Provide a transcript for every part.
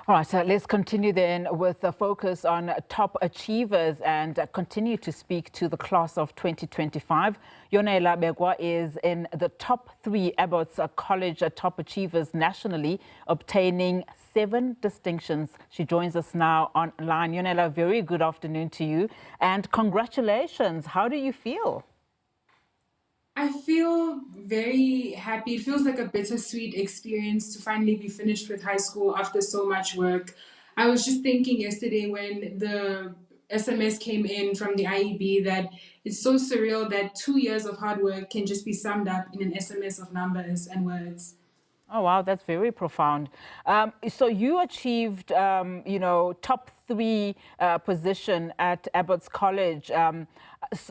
All right, so let's continue then with a focus on top achievers and continue to speak to the class of 2025. Yonela Bekwa is in the top 3 Abbotts College top achievers nationally, obtaining 7 distinctions. She joins us now online. Yonela, very good afternoon to you and congratulations. How do you feel? I feel very happy. It feels like a bittersweet experience to finally be finished with high school after so much work. I was just thinking yesterday when the SMS came in from the IEB that it's so surreal that 2 years of hard work can just be summed up in an SMS of numbers and words. Oh, wow, that's very profound. So you achieved, top 3 position at Abbotts College.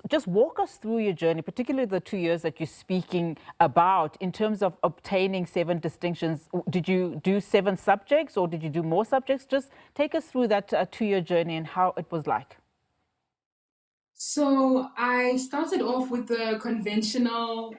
Just walk us through your journey, particularly the 2 years that you're speaking about in terms of obtaining 7 distinctions. Did you do 7 subjects or did you do more subjects? Just take us through that 2-year journey and how it was like. So I started off with the conventional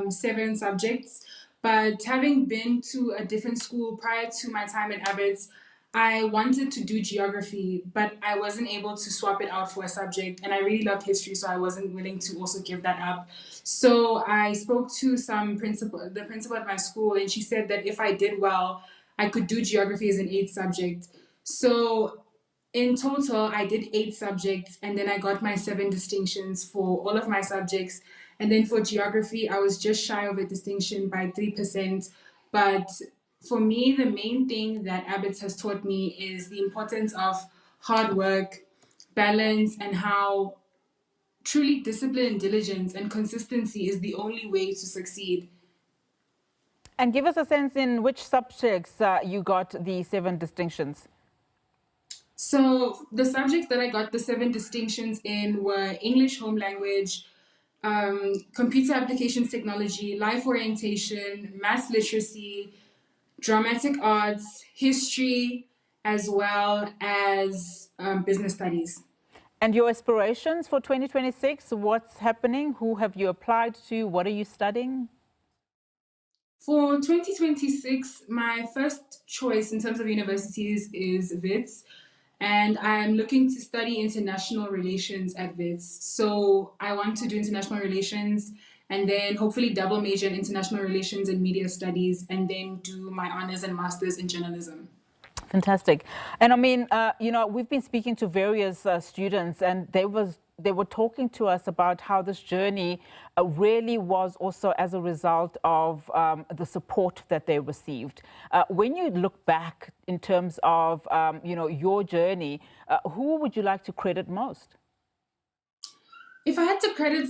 7 subjects, but having been to a different school prior to my time at Abbott's, I wanted to do geography, but I wasn't able to swap it out for a subject. And I really loved history, so I wasn't willing to also give that up. So I spoke to the principal at my school, and she said that if I did well, I could do geography as an 8th subject. So in total, I did 8 subjects, and then I got my 7 distinctions for all of my subjects. And then for geography, I was just shy of a distinction by 3%. But for me, the main thing that Abbott's has taught me is the importance of hard work, balance, and how truly discipline and diligence and consistency is the only way to succeed. And give us a sense in which subjects you got the 7 distinctions. So the subjects that I got the 7 distinctions in were English home language, computer applications technology, life orientation, math literacy, dramatic arts, history, as well as business studies. And your aspirations for 2026, what's happening? Who have you applied to? What are you studying? For 2026, my first choice in terms of universities is WITS, and I'm looking to study international relations at WITS. So I want to do international relations and then hopefully double major in international relations and media studies, and then do my honors and masters in journalism. Fantastic. And I mean, we've been speaking to various students and they were talking to us about how this journey really was also as a result of the support that they received. When you look back in terms of, your journey, who would you like to credit most? If I had to credit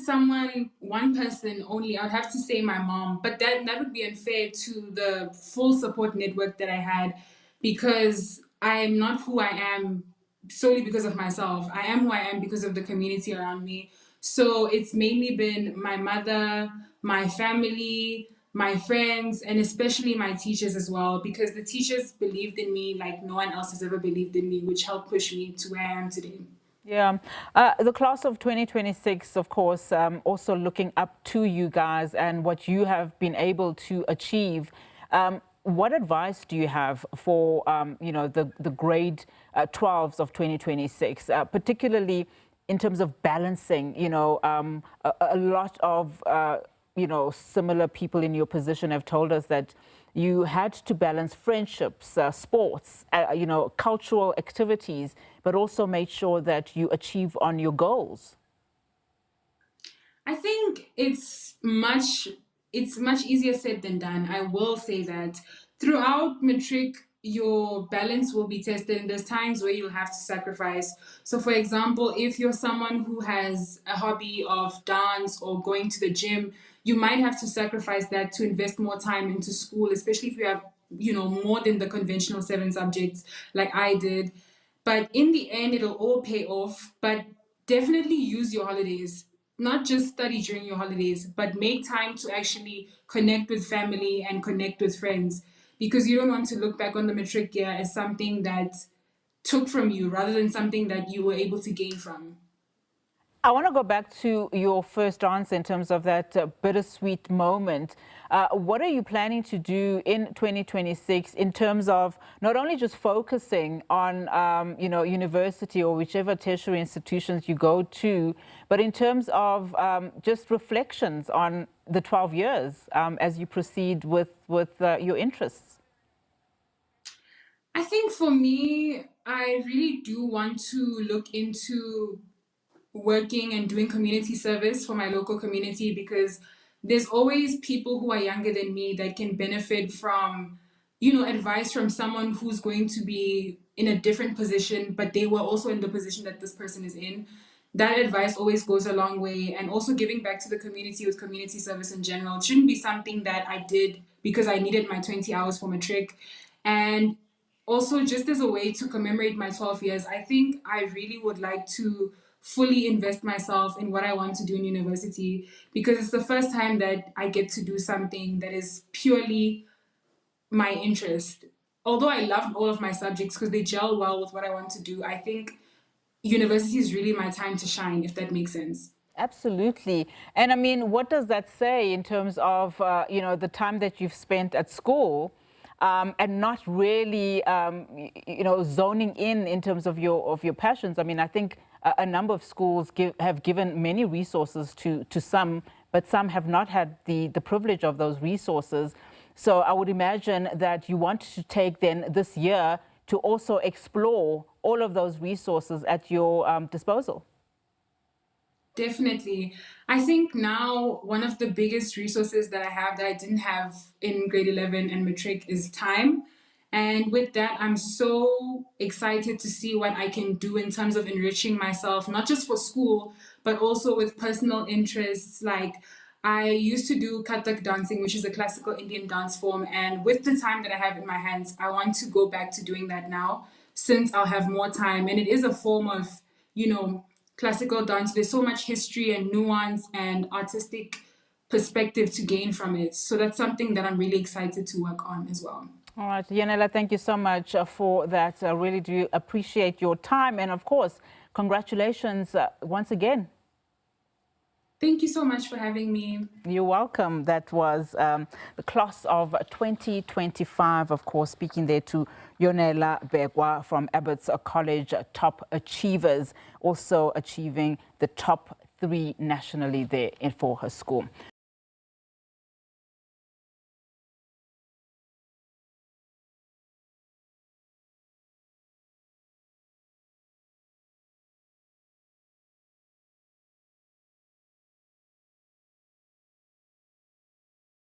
one person only, I'd have to say my mom. But that would be unfair to the full support network that I had, because I am not who I am solely because of myself. I am who I am because of the community around me. So it's mainly been my mother, my family, my friends, and especially my teachers as well, because the teachers believed in me like no one else has ever believed in me, which helped push me to where I am today. Yeah, the class of 2026, of course, also looking up to you guys and what you have been able to achieve. What advice do you have for, the grade 12s of 2026, particularly in terms of balancing, a lot of, similar people in your position have told us that you had to balance friendships, sports, cultural activities, but also make sure that you achieve on your goals. I think it's much easier said than done. I will say that throughout matric, your balance will be tested, and there's times where you'll have to sacrifice. So, for example, if you're someone who has a hobby of dance or going to the gym, you might have to sacrifice that to invest more time into school, especially if you have, more than the conventional 7 subjects like I did. But in the end, it'll all pay off. But definitely use your holidays. Not just study during your holidays, but make time to actually connect with family and connect with friends, because you don't want to look back on the matric year as something that took from you rather than something that you were able to gain from. I want to go back to your first answer in terms of that bittersweet moment. What are you planning to do in 2026 in terms of not only just focusing on, university or whichever tertiary institutions you go to, but in terms of just reflections on the 12 years as you proceed with your interests? I think for me, I really do want to look into working and doing community service for my local community because there's always people who are younger than me that can benefit from, advice from someone who's going to be in a different position, but they were also in the position that this person is in. That advice always goes a long way. And also giving back to the community with community service in general. It shouldn't be something that I did because I needed my 20 hours for matric. And also, just as a way to commemorate my 12 years, I think I really would like to fully invest myself in what I want to do in university because it's the first time that I get to do something that is purely my interest. Although I loved all of my subjects because they gel well with what I want to do, I think university is really my time to shine, if that makes sense. Absolutely. And I mean, what does that say in terms of, the time that you've spent at school and not really, zoning in terms of your passions? I mean, I think a number of schools have given many resources to some, but some have not had the privilege of those resources. So I would imagine that you want to take then this year to also explore all of those resources at your disposal. Definitely. I think now one of the biggest resources that I have that I didn't have in grade 11 and matric is time. And with that, I'm so excited to see what I can do in terms of enriching myself, not just for school, but also with personal interests. Like I used to do Kathak dancing, which is a classical Indian dance form. And with the time that I have in my hands, I want to go back to doing that now since I'll have more time. And it is a form of, you know, classical dance. There's so much history and nuance and artistic perspective to gain from it. So that's something that I'm really excited to work on as well. All right, Yonela, thank you so much for that. I really do appreciate your time. And of course, congratulations once again. Thank you so much for having me. You're welcome. That was the class of 2025, of course, speaking there to Yonela Bekwa from Abbotts College, top achievers, also achieving the top 3 nationally there for her school.